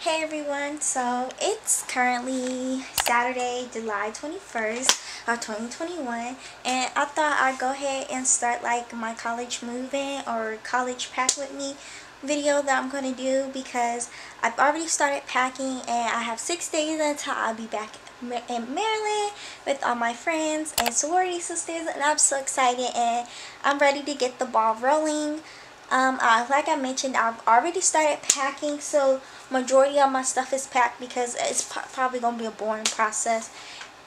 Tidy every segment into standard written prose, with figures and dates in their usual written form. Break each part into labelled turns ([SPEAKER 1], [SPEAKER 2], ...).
[SPEAKER 1] Hey everyone, so it's currently Saturday, July 21st of 2021, and I thought I'd go ahead and start like my college move-in or college pack with me video that I'm going to do, because I've already started packing and I have 6 days until I'll be back in Maryland with all my friends and sorority sisters, and I'm so excited and I'm ready to get the ball rolling. Like I mentioned, I've already started packing, so majority of my stuff is packed because it's probably going to be a boring process.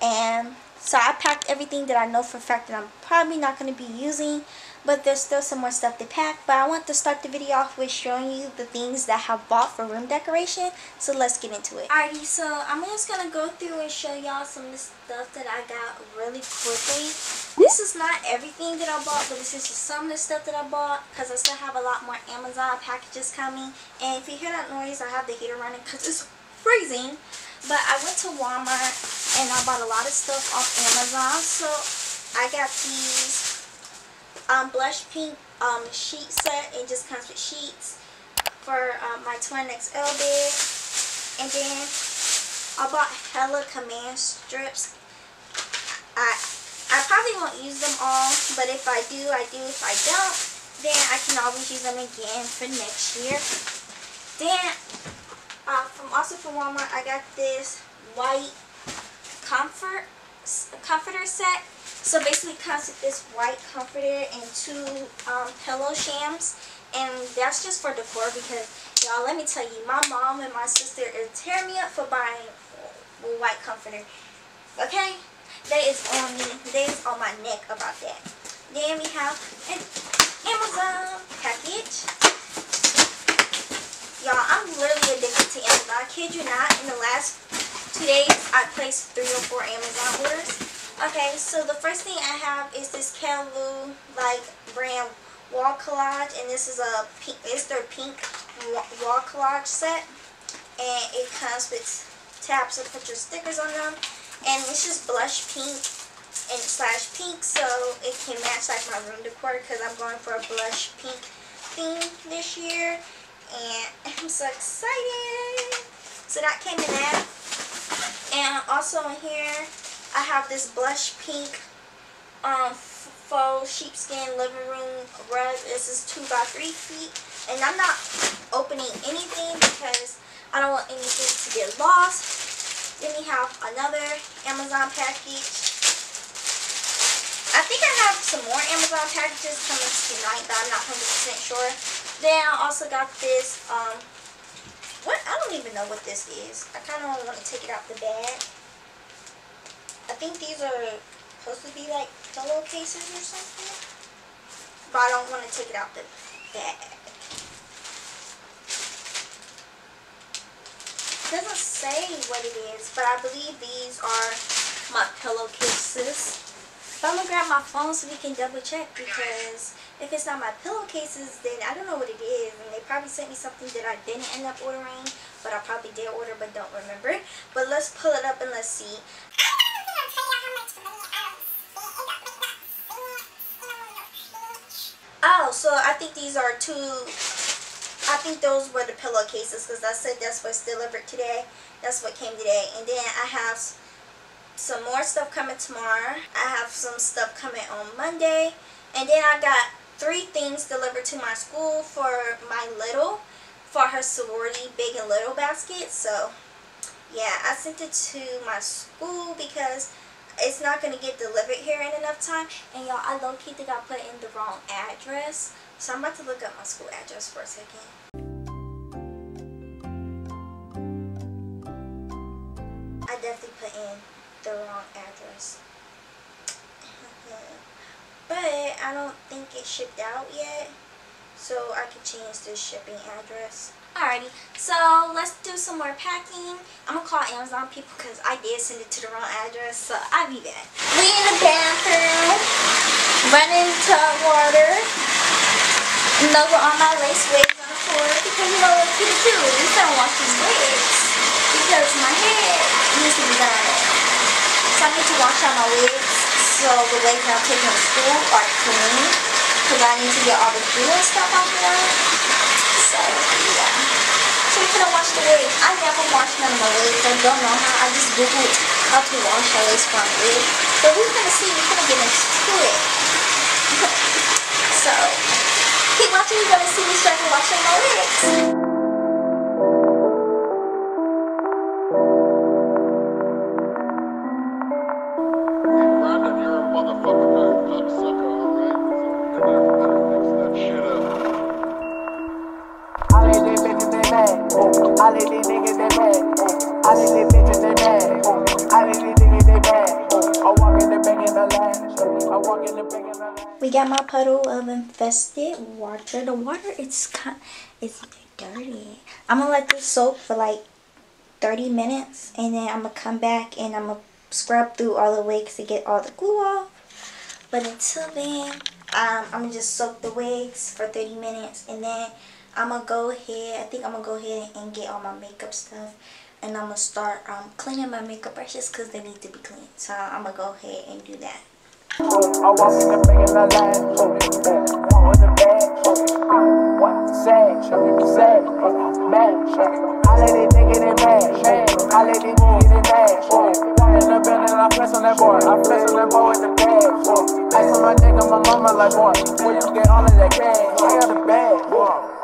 [SPEAKER 1] And so I packed everything that I know for a fact that I'm probably not going to be using, but there's still some more stuff to pack. But I want to start the video off with showing you the things that I have bought for room decoration, so let's get into it. Alrighty, so I'm just going to go through and show y'all some of the stuff that I got really quickly. This is not everything that I bought, but this is just some of the stuff that I bought, because I still have a lot more Amazon packages coming. And if you hear that noise, I have the heater running because it's freezing. But I went to Walmart and I bought a lot of stuff off Amazon. So I got these blush pink sheet set. It just comes with sheets for my twin XL bed. And then I bought hella command strips. I probably won't use them all, but if I do, I do. If I don't, then I can always use them again for next year. Then, from Walmart, I got this white comforter set. So basically it comes with this white comforter and 2 pillow shams. And that's just for decor because, y'all, let me tell you, my mom and my sister are tearing me up for buying a white comforter. Okay? They is on me. They is on my neck about that. Then we have an Amazon package. Y'all, I'm literally addicted to Amazon. I kid you not. In the last 2 days, I placed 3 or 4 Amazon orders. Okay, so the first thing I have is this Kalu brand wall collage, and this is a pink. It's their pink wall collage set, and it comes with tabs to put your stickers on them. And it's just blush pink and / pink, so it can match like my room decor, because I'm going for a blush pink theme this year. And I'm so excited. So that came in that. And also in here, I have this blush pink faux sheepskin living room rug. This is 2 by 3 feet. And I'm not opening anything because I don't want anything to get lost. Then we have another Amazon package. I think I have some more Amazon packages coming tonight, but I'm not 100% sure. Then I also got this, I don't even know what this is. I kind of want to take it out the bag. I think these are supposed to be like pillowcases or something, but I don't want to take it out the bag. It doesn't say what it is, but I believe these are my pillowcases. But I'm going to grab my phone so we can double check, because if it's not my pillowcases, then I don't know what it is. And they probably sent me something that I didn't end up ordering, but I probably did order but don't remember. But let's pull it up and let's see. Oh, so I think these are 2... I think those were the pillowcases, because I said that's what's delivered today. That's what came today. And then I have some more stuff coming tomorrow. I have some stuff coming on Monday. And then I got 3 things delivered to my school for my little, for her sorority big and little basket. So yeah, I sent it to my school because it's not going to get delivered here in enough time. And y'all, I low-key think I put in the wrong address. So I'm about to look up my school address for a second. I definitely put in the wrong address. But I don't think it's shipped out yet, so I can change the shipping address. Alrighty, so let's do some more packing. I'm gonna call Amazon people because I did send it to the wrong address, so I'll be back. We in the bathroom, running tub water. And those are all my lace wigs on the floor, because you know what to do. We can't wash these wigs because my hair needs to be done. So I need to wash out my wigs, so the wigs I'm taking to school are clean, because I need to get all the glue and stuff off there. So yeah. so we're gonna wash the wigs. I never wash none of my wigs. I don't know how. I just googled how to wash a lace front wig. But we're gonna see. We're gonna get into it. So keep watching. You're gonna see me start washing my wigs. We got my puddle of infested water. The water it's dirty. I'm gonna let this soak for like 30 minutes and then I'm gonna come back and I'm gonna scrub through all the wigs to get all the glue off. But until then, I'm gonna just soak the wigs for 30 minutes and then I'm gonna go ahead. I think I'm gonna go ahead and get all my makeup stuff and I'm gonna start cleaning my makeup brushes because they need to be cleaned. So I'm gonna go ahead and do that. I walk in the bag in the line, walk in the bag, what sad, sad, mad, I let it nigga get mad, I let it nigga get mad, walk in the bed and I flex on that boy, with the bag, ice on my neck and my mama like, boy, where you get all of that cash, I got the bag,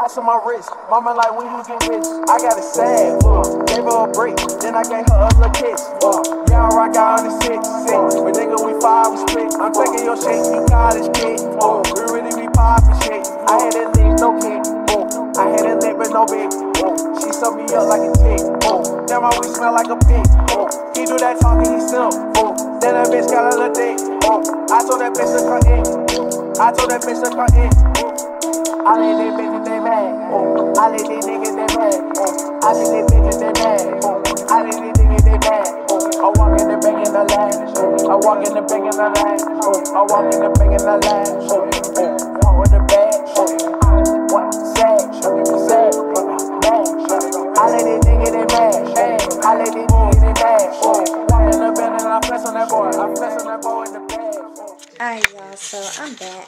[SPEAKER 1] ice on my wrist, mama like, when you get rich, I got it sad, gave her a break, then I gave her a little kiss, yeah, I rock out on the 6, but nigga we 5, we split. I'm taking your shit, you college kid. We really be poppin' shit. I had a lick, no kick. I had a lick, but no big. She sewed me up like a tick. Damn, my weed smell like a pig. He do that talking, he still. Then that bitch got a little dick. I told that bitch to come in. I let these bitches, they mad. I let these niggas, they mad. I let these bitches, they mad. I let these niggas, they mad. I walk in the bank in the line. I walk in the bank in the line. I walk in the bank in the line. Walk with the bag. What? Sad. Sad. Mad. I let these niggas, they mad. I let these niggas, they mad. Walk in the bank and I flex on that boy. I flex on that boy in the bag. Alright, y'all. So I'm back.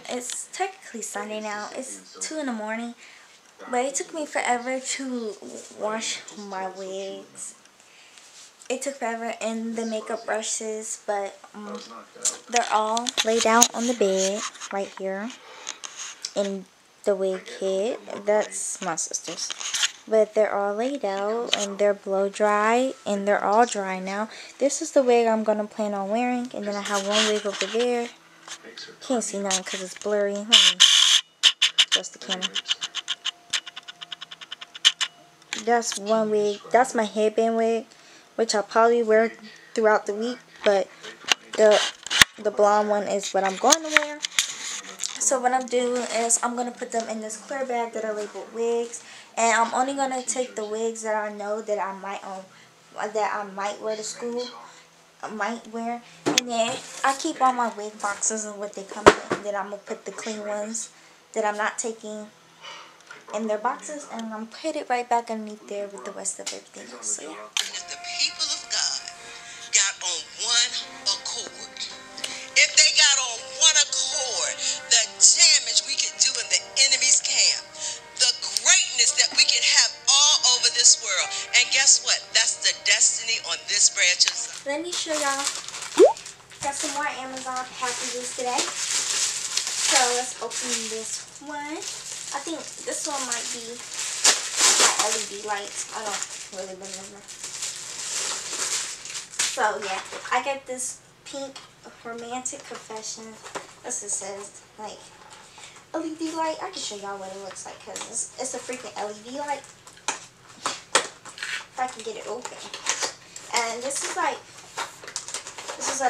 [SPEAKER 1] It's technically Sunday now. It's 2 in the morning. But it took me forever to wash my wigs. It took forever in the makeup brushes, but they're all laid out on the bed right here in the wig kit. That's my sister's. But they're all laid out and they're blow dry and they're all dry now. This is the wig I'm going to plan on wearing, and then I have one wig over there. Can't see nothing because it's blurry. Let me adjust the camera. That's one wig. That's my headband wig, which I'll probably wear throughout the week, but the blonde one is what I'm going to wear. So what I'm doing is I'm going to put them in this clear bag that I labeled wigs, and I'm only going to take the wigs that I know that I might wear to school. I might wear, and then I keep all my wig boxes and what they come in, and then I'm going to put the clean ones that I'm not taking in their boxes, and I'm going to put it right back underneath there with the rest of everything else. So yeah.
[SPEAKER 2] If the people of God got on one accord, if they got on one accord, the damage we could do in the enemy's camp, the greatness that we could have all over this world, and guess what? That's the destiny on this branch of sun.
[SPEAKER 1] Let me show y'all. Got some more Amazon packages today. So let's open this one. I think this one might be my LED lights. I don't really remember. So yeah, I got this pink romantic confession. That's what it says. Like LED light. I can show y'all what it looks like because it's a freaking LED light. If I can get it open. And this is what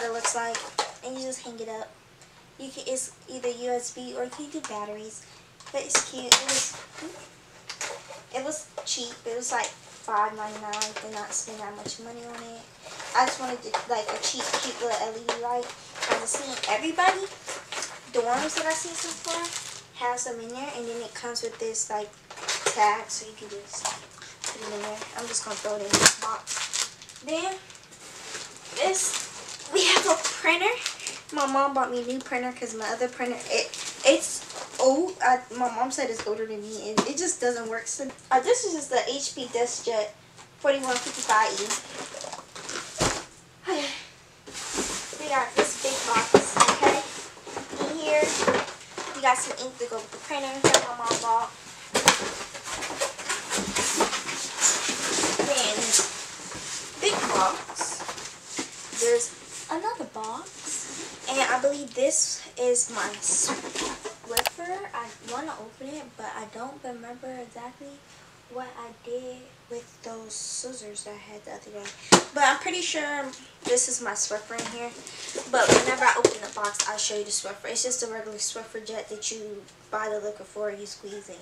[SPEAKER 1] it looks like. And you just hang it up. It's either USB or you can do batteries. But it's cute. It was cheap. It was like $5.99. Did not spend that much money on it. I just wanted like a cheap, cute little LED light. I've seen everybody, the ones that I've seen so far, has them in there, and then it comes with this like tag, so you can just put it in there. I'm just gonna throw it in this box. Then we have a printer. My mom bought me a new printer because my other printer, it's old. My mom said it's older than me, and it just doesn't work. So this is just the HP DeskJet 4155E. We got this big box, okay? In here, you got some ink to go with the printer that my mom bought. Then, big box. There's another box, and I believe this is my Swiffer. I want to open it, but I don't remember exactly what I did with those scissors that I had the other day. But I'm pretty sure this is my Swiffer in here. But whenever I open the box, I'll show you the Swiffer. It's just a regular Swiffer jet that you buy the liquor for, you squeeze in.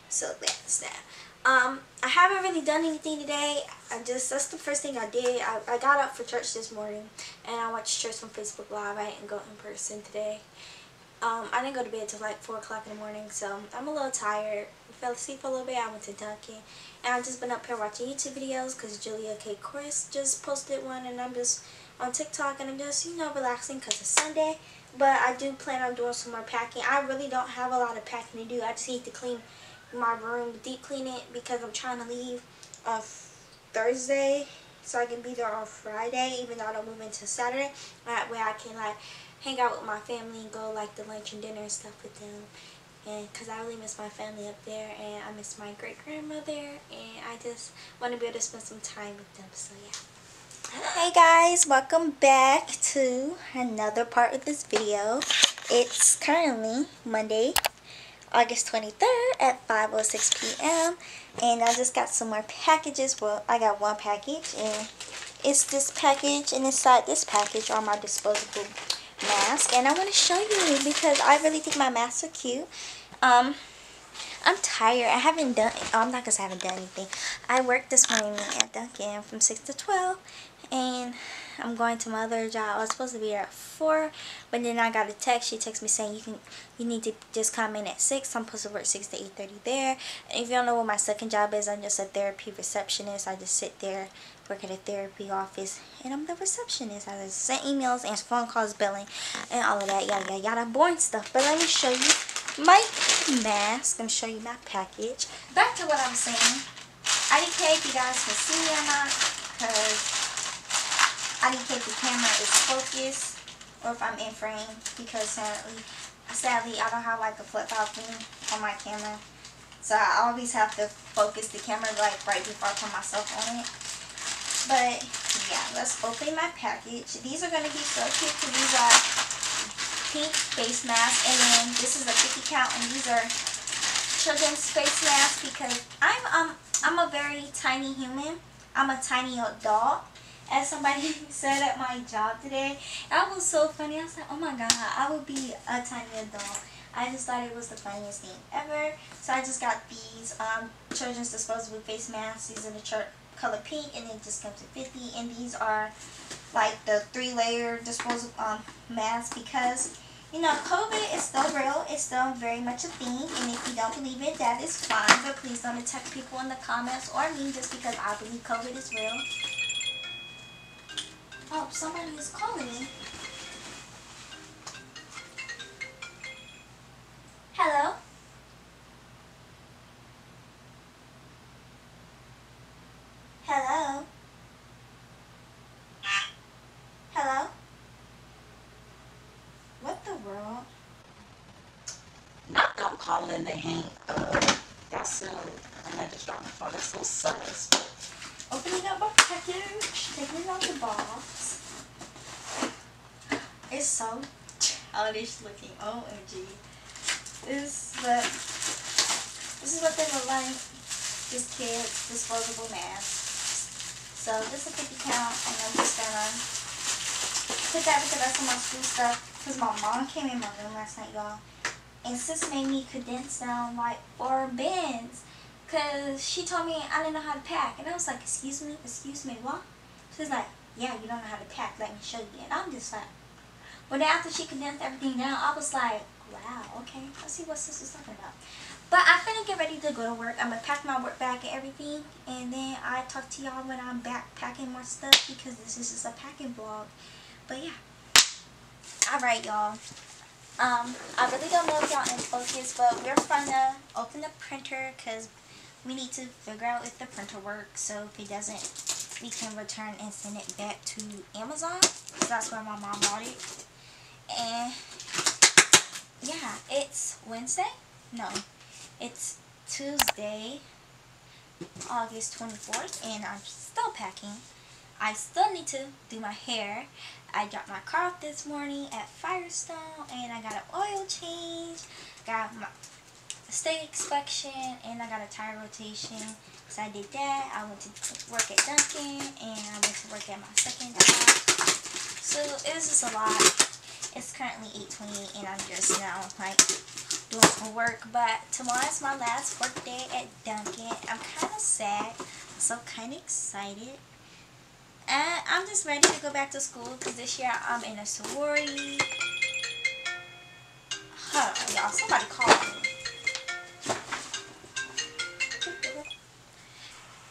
[SPEAKER 1] So that's that. I haven't really done anything today. That's the first thing I did. I got up for church this morning, and I watched church on Facebook Live. I didn't go in person today. I didn't go to bed till like 4 o'clock in the morning, so I'm a little tired. I fell asleep for a little bit. I went to Dunkin', and I've just been up here watching YouTube videos because Julia K. Chris just posted one, and I'm just on TikTok, and I'm just, you know, relaxing because it's Sunday. But I do plan on doing some more packing. I really don't have a lot of packing to do. I just need to clean my room, deep clean it, because I'm trying to leave on Thursday so I can be there on Friday, even though I don't move into Saturday. That way I can like hang out with my family and go like to lunch and dinner and stuff with them, and because I really miss my family up there, and I miss my great grandmother, and I just want to be able to spend some time with them. So yeah. Hey guys, welcome back to another part of this video. It's currently Monday, August 23rd at 5:06 p.m. and I just got some more packages. Well, I got one package, and it's this package, and inside this package are my disposable mask, and I want to show you because I really think my masks are cute. I'm tired. I haven't done, I'm not gonna say I haven't done anything. I worked this morning at Dunkin' from 6 to 12, and I'm going to my other job. I was supposed to be there at 4, but then I got a text. She texted me saying you need to just come in at 6. I'm supposed to work 6 to 8:30 there. And if you don't know what my second job is, I'm just a therapy receptionist. I just sit there, work at a therapy office, and I'm the receptionist. I just send emails, answer phone calls, billing, and all of that yada yada yada boring stuff. But let me show you my mask. Let me show you my package. Back to what I'm saying. I didn't care if you guys can see me or not, because I didn't care if the camera is focused or if I'm in frame, because sadly I don't have like a flip out thing on my camera, so I always have to focus the camera like right before I put myself on it. But yeah, let's open my package. These are gonna be so cute because these are pink face masks, and then this is a 50 count, and these are children's face masks because I'm a very tiny human. I'm a tiny adult, as somebody said at my job today. That was so funny. I was like, oh my god, I would be a tiny adult. I just thought it was the funniest thing ever. So I just got these children's disposable face masks. These are the color pink, and it just comes in 50. And these are like the 3-layer disposable mask, because you know, COVID is still real. It's still very much a thing, and if you don't believe it, that is fine. But please don't attack people in the comments or me just because I believe COVID is real. Oh, somebody is calling me. Hello? Hello? Hello? What the world?
[SPEAKER 3] Not I'm calling and they hang up. That's so, and I just dropped my phone. That's so sus.
[SPEAKER 1] Opening up my package, taking it out the box. It's so childish looking. OMG. This is what they look like. This kid's disposable mask. So this is a 50 count, and I'm just gonna put that with the rest of my school stuff, because my mom came in my room last night, y'all, and sis made me condense down like 4 bins, because she told me I didn't know how to pack, and I was like, excuse me, what? She's like, yeah, you don't know how to pack, let me show you. And I'm just like, but then after she condensed everything down, I was like, wow, okay, let's see what sis is talking about. But I'm finna get ready to go to work. I'm gonna pack my work bag and everything, and then I talk to y'all when I'm back packing more stuff, because this is just a packing vlog. But yeah, alright y'all, I really don't know if y'all in focus, but we're trying to open the printer because we need to figure out if the printer works. So if it doesn't, we can return and send it back to Amazon. So that's where my mom bought it. And yeah, it's Wednesday? No, it's Tuesday, August 24th, and I'm still packing. I still need to do my hair. I dropped my car off this morning at Firestone, and I got an oil change, got my state inspection, and I got a tire rotation. So I did that. I went to work at Dunkin', and I went to work at my second job. So it was just a lot. It's currently 8:28, and I'm just now like doing some work. But tomorrow's my last work day at Dunkin'. I'm kind of sad, so kind of excited. And I'm just ready to go back to school because this year I'm in a sorority. Hold on, y'all. Somebody called me.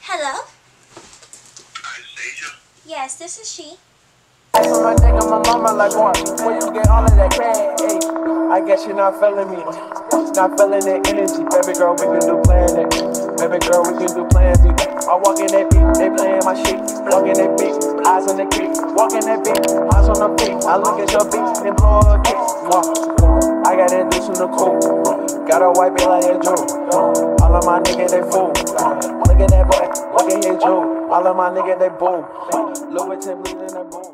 [SPEAKER 1] Hello?
[SPEAKER 4] Hi, Asia.
[SPEAKER 1] Yes, this is she.
[SPEAKER 5] On my dick and my mama like one. Where you get all of that cash? Hey, I guess you're not feeling me. Not feeling that energy. Baby girl, we can do plan A. Baby girl, we can do plan B. I walk in that beat, they playing my shit. Walk in that beat, eyes on the kick. Walk in that beat, eyes on the feet. I look at your beat and blow a kick. I got that deuce in the cool. Gotta wipe it like a Jew. All of my niggas, they fool. Look at that boy, look at his Jew. All of my niggas, they boom. Louis Vuitton bleeding, they boom.